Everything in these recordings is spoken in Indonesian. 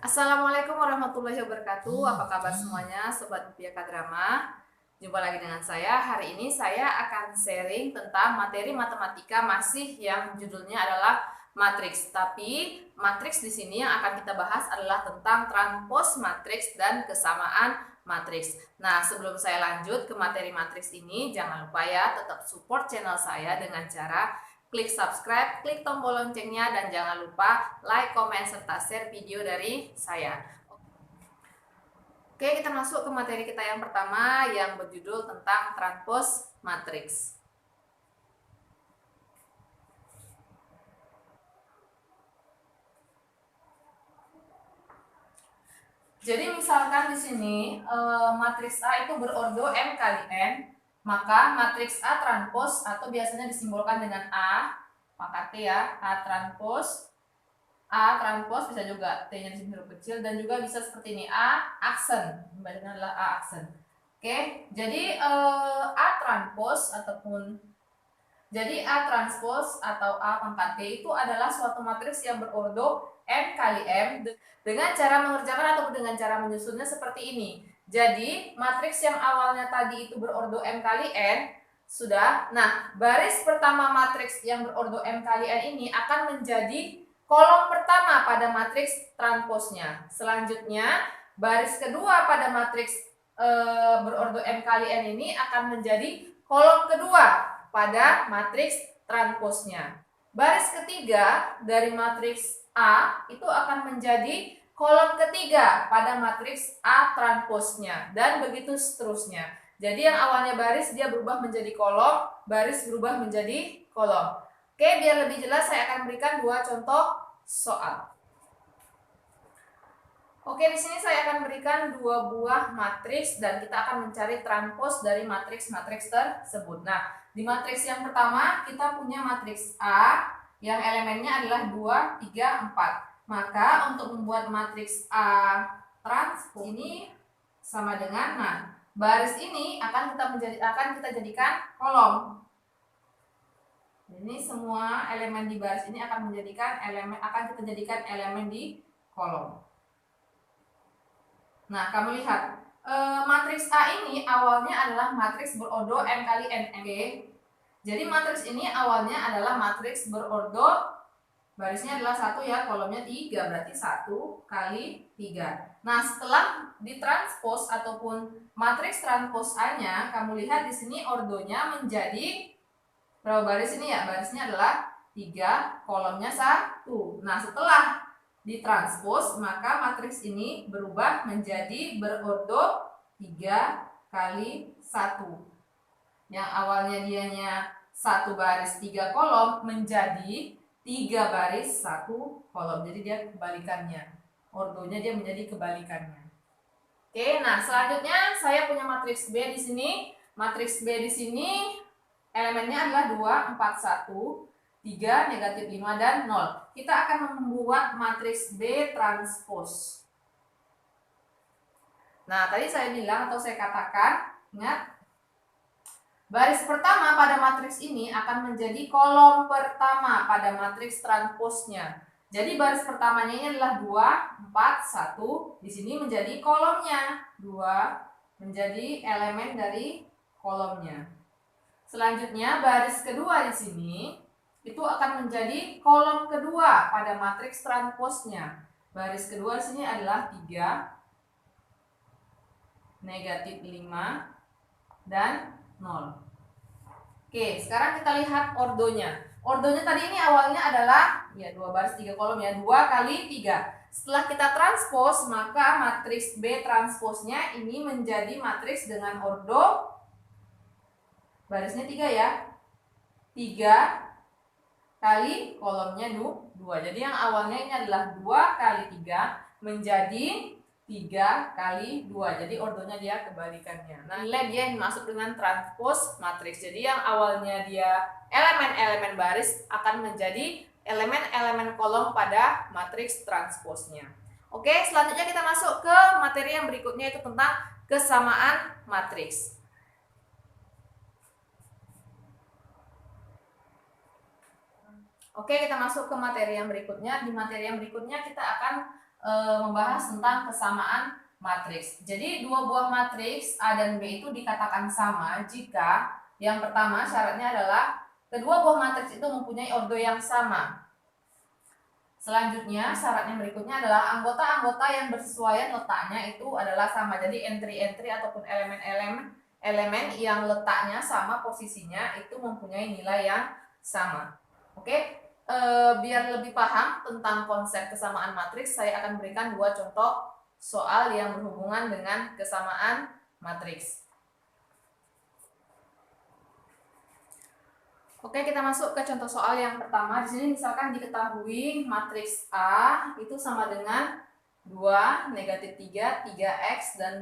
Assalamualaikum warahmatullahi wabarakatuh. Apa kabar semuanya, Sobat Biaka Drama? Jumpa lagi dengan saya. Hari ini saya akan sharing tentang materi matematika masih yang judulnya adalah matriks. Tapi matriks di sini yang akan kita bahas adalah tentang transpos matriks dan kesamaan matriks. Nah, sebelum saya lanjut ke materi matriks ini, jangan lupa ya tetap support channel saya dengan cara klik subscribe, klik tombol loncengnya, dan jangan lupa like, komen, serta share video dari saya. Oke, kita masuk ke materi kita yang pertama yang berjudul tentang transpos matriks. Jadi misalkan di sini matriks A itu berordo M kali N, maka matriks A transpos atau biasanya disimbolkan dengan A, pangkat T ya, A transpos bisa juga T-nya di sini huruf kecil, dan juga bisa seperti ini A aksen, bacanya adalah A aksen. Oke, jadi A transpos atau A pangkat T itu adalah suatu matriks yang berordo M kali M dengan cara mengerjakan ataupun dengan cara menyusunnya seperti ini. Jadi matriks yang awalnya tadi itu berordo M kali N sudah. Nah, baris pertama matriks yang berordo M kali N ini akan menjadi kolom pertama pada matriks transposnya. Selanjutnya, baris kedua pada matriks berordo M kali N ini akan menjadi kolom kedua pada matriks transposnya. Baris ketiga dari matriks A itu akan menjadi kolom ketiga pada matriks A transposnya, dan begitu seterusnya. Jadi yang awalnya baris dia berubah menjadi kolom, baris berubah menjadi kolom. Oke, biar lebih jelas saya akan berikan dua contoh soal. Oke, di sini saya akan berikan dua buah matriks dan kita akan mencari transpos dari matriks-matriks tersebut. Nah, di matriks yang pertama kita punya matriks A yang elemennya adalah 2, 3, 4. Maka untuk membuat matriks A transpos ini sama dengan, nah, baris ini akan kita jadikan kolom. Ini semua elemen di baris ini akan kita jadikan elemen di kolom. Nah, kamu lihat matriks A ini awalnya adalah matriks berordo M kali N. Jadi matriks ini awalnya adalah matriks berordo, barisnya adalah 1 ya, kolomnya 3, berarti 1 kali 3. Nah, setelah ditranspos ataupun matriks transpos A-nya, kamu lihat di sini ordonya menjadi berapa baris ini ya? Barisnya adalah 3, kolomnya 1. Nah, setelah ditranspos, maka matriks ini berubah menjadi berordo 3 kali 1. Yang awalnya dianya 1 baris 3 kolom menjadi 3 baris 1 kolom. Jadi dia kebalikannya. Ordonya dia menjadi kebalikannya. Oke, nah selanjutnya saya punya matriks B di sini. Matriks B di sini elemennya adalah 2, 4, 1, 3, negatif 5, dan 0. Kita akan membuat matriks B transpos. Nah, tadi saya bilang atau saya katakan, ingat, baris pertama pada matriks ini akan menjadi kolom pertama pada matriks transposnya. Jadi baris pertamanya ini adalah 2, 4, 1. Di sini menjadi kolomnya. 2 menjadi elemen dari kolomnya. Selanjutnya baris kedua di sini itu akan menjadi kolom kedua pada matriks transposnya. Baris kedua di sini adalah 3, negatif 5, dan 0. Oke, sekarang kita lihat ordonya. Ordonya tadi ini awalnya adalah ya 2 baris 3 kolom ya, 2 kali 3. Setelah kita transpos, maka matriks B transposnya ini menjadi matriks dengan ordo barisnya 3 ya. 3 kali kolomnya 2. Jadi yang awalnya ini adalah 2 kali 3 menjadi 3 kali 2. Jadi ordonya dia kebalikannya. Nah, nilai dia yang masuk dengan transpos matriks. Jadi yang awalnya dia elemen-elemen baris akan menjadi elemen-elemen kolom pada matriks transposnya. Oke, selanjutnya kita masuk ke materi yang berikutnya, itu tentang kesamaan matriks. Oke, kita masuk ke materi yang berikutnya. Di materi yang berikutnya kita akan membahas tentang kesamaan matriks. Jadi dua buah matriks A dan B itu dikatakan sama jika yang pertama syaratnya adalah kedua buah matriks itu mempunyai ordo yang sama. Selanjutnya syaratnya berikutnya adalah anggota-anggota yang bersesuaian letaknya itu adalah sama. Jadi entry-entry ataupun elemen yang letaknya sama posisinya itu mempunyai nilai yang sama. Oke, biar lebih paham tentang konsep kesamaan matriks, saya akan berikan dua contoh soal yang berhubungan dengan kesamaan matriks. Oke, kita masuk ke contoh soal yang pertama. Di sini misalkan diketahui matriks A itu sama dengan 2, negatif 3, 3x, dan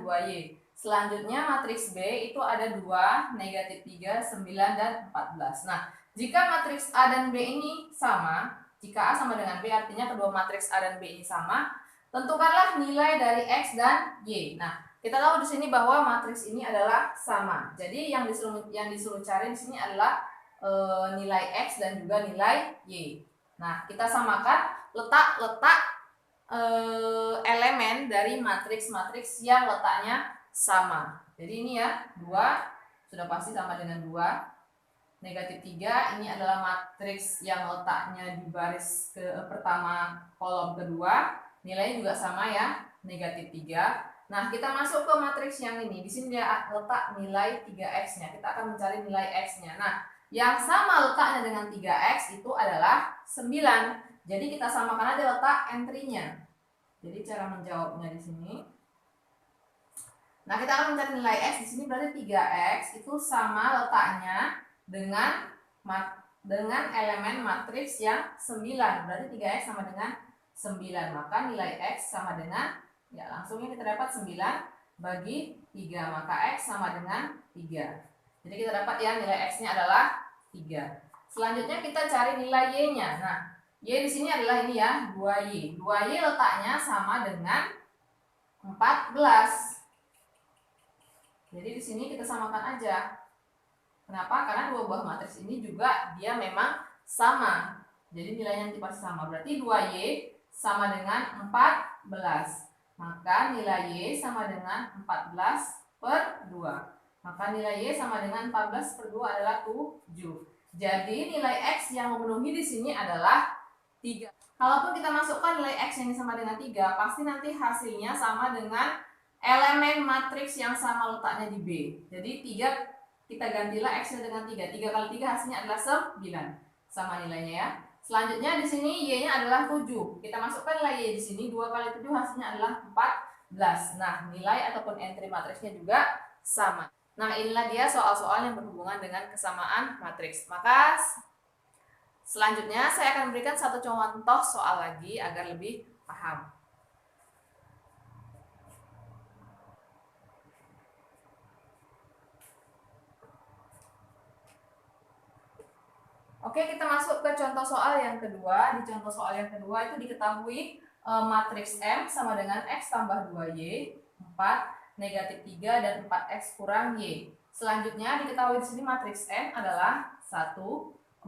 2y. Selanjutnya matriks B itu ada 2, negatif 3, 9, dan 14. Nah, jika matriks A dan B ini sama, jika A sama dengan B artinya kedua matriks A dan B ini sama, tentukanlah nilai dari x dan y. Nah, kita tahu di sini bahwa matriks ini adalah sama. Jadi yang disuruh cari di sini adalah nilai x dan juga nilai y. Nah, kita samakan letak elemen dari matriks-matriks yang letaknya sama. Jadi ini ya, 2 sudah pasti sama dengan 2. Negatif 3 ini adalah matriks yang letaknya di baris pertama kolom kedua. Nilainya juga sama ya, negatif 3. Nah, kita masuk ke matriks yang ini. Di sini dia letak nilai 3x-nya. Kita akan mencari nilai x-nya. Nah, yang sama letaknya dengan 3x itu adalah 9. Jadi kita samakan aja letak entry-nya. Jadi cara menjawabnya di sini. Nah, kita akan mencari nilai x. Di sini berarti 3x itu sama letaknya dengan elemen matriks yang 9. Berarti 3x sama dengan 9. Maka nilai x sama dengan, ya langsungnya kita dapat 9 bagi 3. Maka x sama dengan 3. Jadi kita dapat ya nilai x-nya adalah 3. Selanjutnya kita cari nilai y-nya. Nah, y di sini adalah ini ya, 2y. 2y letaknya sama dengan 14. Jadi di sini kita samakan aja. Kenapa? Karena dua buah matriks ini juga dia memang sama. Jadi nilainya nanti pasti sama. Berarti 2y sama dengan 14. Maka nilai y sama dengan 14/2. Maka nilai y sama dengan 14/2 adalah 7. Jadi nilai x yang memenuhi di sini adalah 3. Kalaupun kita masukkan nilai x yang sama dengan 3, pasti nanti hasilnya sama dengan elemen matriks yang sama letaknya di B. Jadi 3 kita gantilah x-nya dengan 3. 3 kali 3 hasilnya adalah 9. Sama nilainya ya. Selanjutnya di sini y-nya adalah 7. Kita masukkan nilai y di sini, 2 kali 7 hasilnya adalah 14. Nah, nilai ataupun entry matriksnya juga sama. Nah, inilah dia soal-soal yang berhubungan dengan kesamaan matriks. Maka selanjutnya saya akan berikan satu contoh soal lagi agar lebih paham. Oke, kita masuk ke contoh soal yang kedua. Di contoh soal yang kedua itu diketahui matriks M sama dengan x tambah 2y, 4, negatif 3, dan 4x kurang y. Selanjutnya diketahui di sini matriks M adalah 1,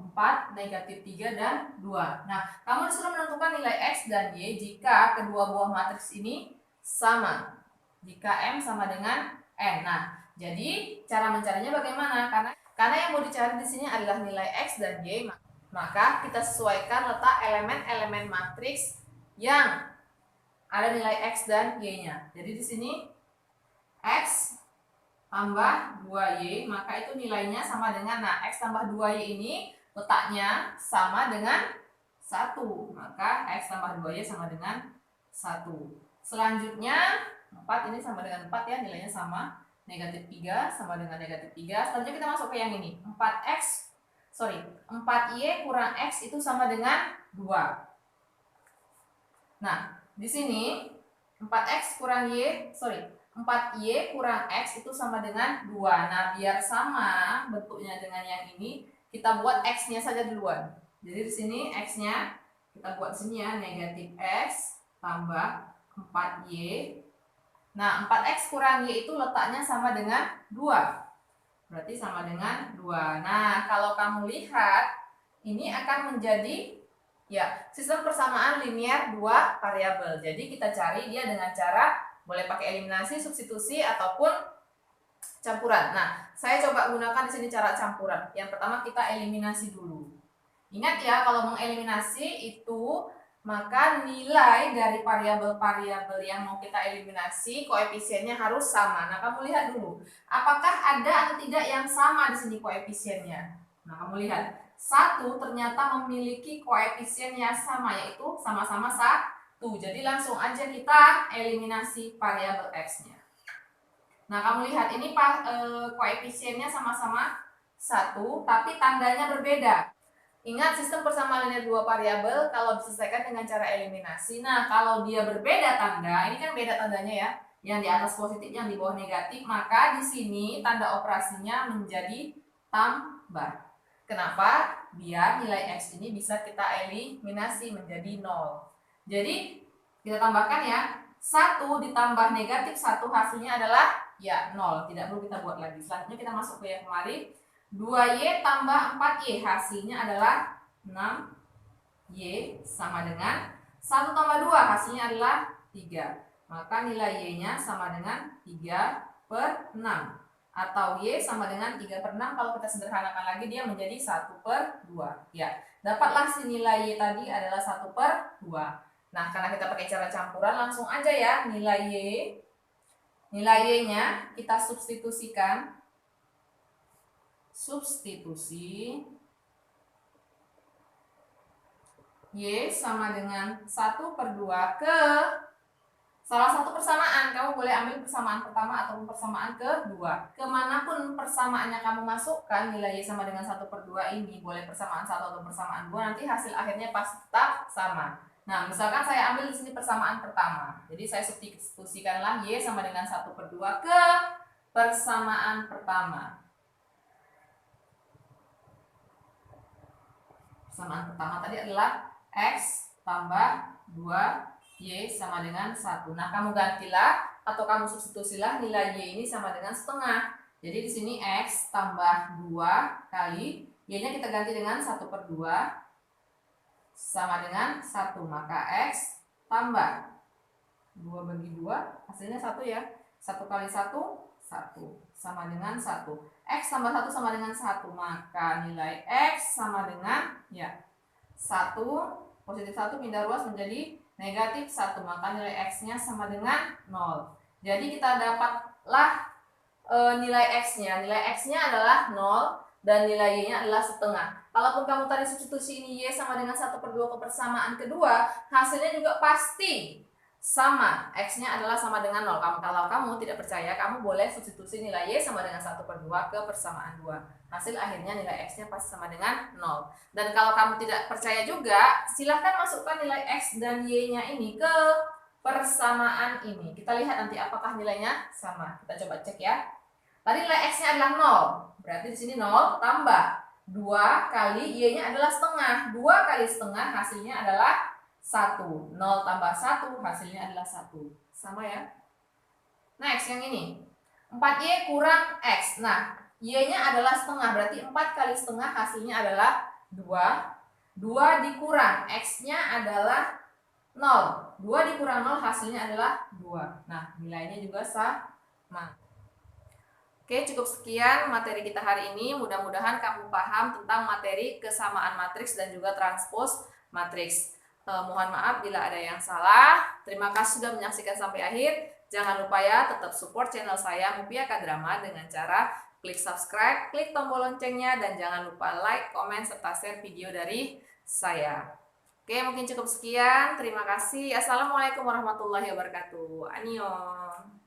4, negatif 3, dan 2. Nah, kamu disuruh menentukan nilai x dan y jika kedua buah matriks ini sama. Jika M sama dengan N. Nah, jadi cara mencarinya bagaimana? Karena yang mau dicari di sini adalah nilai x dan y, maka kita sesuaikan letak elemen-elemen matriks yang ada nilai x dan y-nya. Jadi di sini x tambah 2y, maka itu nilainya sama dengan, nah x tambah 2y ini letaknya sama dengan 1, maka x tambah 2y sama dengan 1. Selanjutnya 4 ini sama dengan 4 ya, nilainya sama. Negatif 3 sama dengan negatif 3. Selanjutnya kita masuk ke yang ini. 4y kurang x itu sama dengan 2. Nah, di sini 4y kurang x itu sama dengan 2. Nah, biar sama bentuknya dengan yang ini, kita buat x-nya saja duluan. Jadi di sini x-nya kita buat sini ya, negatif x tambah 4y. Nah, 4x kurang y itu letaknya sama dengan 2. Berarti sama dengan 2. Nah, kalau kamu lihat, ini akan menjadi Ya, sistem persamaan linear dua variabel. Jadi kita cari dia dengan cara boleh pakai eliminasi, substitusi ataupun campuran. Nah, saya coba gunakan di sini cara campuran. Yang pertama kita eliminasi dulu. Ingat ya, kalau mengeliminasi itu maka nilai dari variabel-variabel yang mau kita eliminasi koefisiennya harus sama. Nah, kamu lihat dulu, apakah ada atau tidak yang sama di sini koefisiennya. Nah, kamu lihat. 1 ternyata memiliki koefisien yang sama, yaitu sama-sama 1. Jadi langsung aja kita eliminasi variabel X-nya. Nah, kamu lihat ini koefisiennya sama-sama 1, tapi tandanya berbeda. Ingat, sistem persamaan linear dua variabel kalau diselesaikan dengan cara eliminasi. Nah, kalau dia berbeda tanda, ini kan beda tandanya ya, yang di atas positif, yang di bawah negatif, maka di sini tanda operasinya menjadi tambah. Kenapa? Biar nilai X ini bisa kita eliminasi menjadi 0. Jadi, kita tambahkan ya, 1 ditambah negatif 1 hasilnya adalah ya 0. Tidak perlu kita buat lagi. Selanjutnya kita masuk ke yang kemarin. 2Y tambah 4Y hasilnya adalah 6Y sama dengan 1 tambah 2 hasilnya adalah 3. Maka nilai Y-nya sama dengan 3/6. Atau Y sama dengan 3/6, kalau kita sederhanakan lagi dia menjadi 1/2. Ya, dapatlah si nilai Y tadi adalah 1/2. Nah, karena kita pakai cara campuran, langsung aja ya nilai Y-nya kita substitusikan. Substitusi Y sama dengan 1/2 ke salah satu persamaan. Kamu boleh ambil persamaan pertama ataupun persamaan kedua. Kemanapun persamaannya kamu masukkan, nilai Y sama dengan 1/2 ini, boleh persamaan 1 atau persamaan 2, nanti hasil akhirnya pasti tetap sama. Nah, misalkan saya ambil di sini persamaan pertama. Jadi saya substitusikanlah Y sama dengan 1/2 ke persamaan pertama. Persamaan pertama tadi adalah X tambah 2Y sama dengan 1. Nah, kamu gantilah atau kamu substitusilah nilai Y ini sama dengan setengah. Jadi di sini X tambah 2 kali Y-nya kita ganti dengan 1/2 sama dengan 1. Maka X tambah 2/2 hasilnya 1 ya. 1 kali 1, 1 sama dengan 1. X tambah 1 sama dengan 1. Maka nilai X sama dengan ya 1, positif 1 pindah ruas menjadi negatif 1. Maka nilai X-nya sama dengan 0. Jadi kita dapatlah nilai X-nya. Nilai X-nya adalah 0 dan nilai Y-nya adalah setengah. Kalaupun kamu tadi substitusi ini Y sama dengan 1/2 ke persamaan kedua, hasilnya juga pasti sama. X-nya adalah sama dengan 0. Kalau kamu tidak percaya, kamu boleh substitusi nilai Y sama dengan 1/2 ke persamaan 2. Hasil akhirnya nilai X-nya pasti sama dengan 0. Dan kalau kamu tidak percaya juga, silahkan masukkan nilai X dan Y-nya ini ke persamaan ini. Kita lihat nanti apakah nilainya sama. Kita coba cek ya. Tadi nilai X-nya adalah 0. Berarti di sini 0 tambah 2 kali Y-nya adalah setengah. 2 kali setengah hasilnya adalah 1. 0 tambah 1 hasilnya adalah 1. Sama ya. Next yang ini. 4Y kurang X. Nah, Y-nya adalah setengah. Berarti 4 kali setengah hasilnya adalah 2. 2 dikurang X-nya adalah 0. 2 dikurang 0 hasilnya adalah 2. Nah, nilainya juga sama. Oke, cukup sekian materi kita hari ini. Mudah-mudahan kamu paham tentang materi kesamaan matriks dan juga transpos matriks. Mohon maaf bila ada yang salah. Terima kasih sudah menyaksikan sampai akhir. Jangan lupa ya, tetap support channel saya Mufiah K-Drama dengan cara klik subscribe, klik tombol loncengnya, dan jangan lupa like, komen, serta share video dari saya. Oke, mungkin cukup sekian. Terima kasih. Assalamualaikum warahmatullahi wabarakatuh. Annyeong.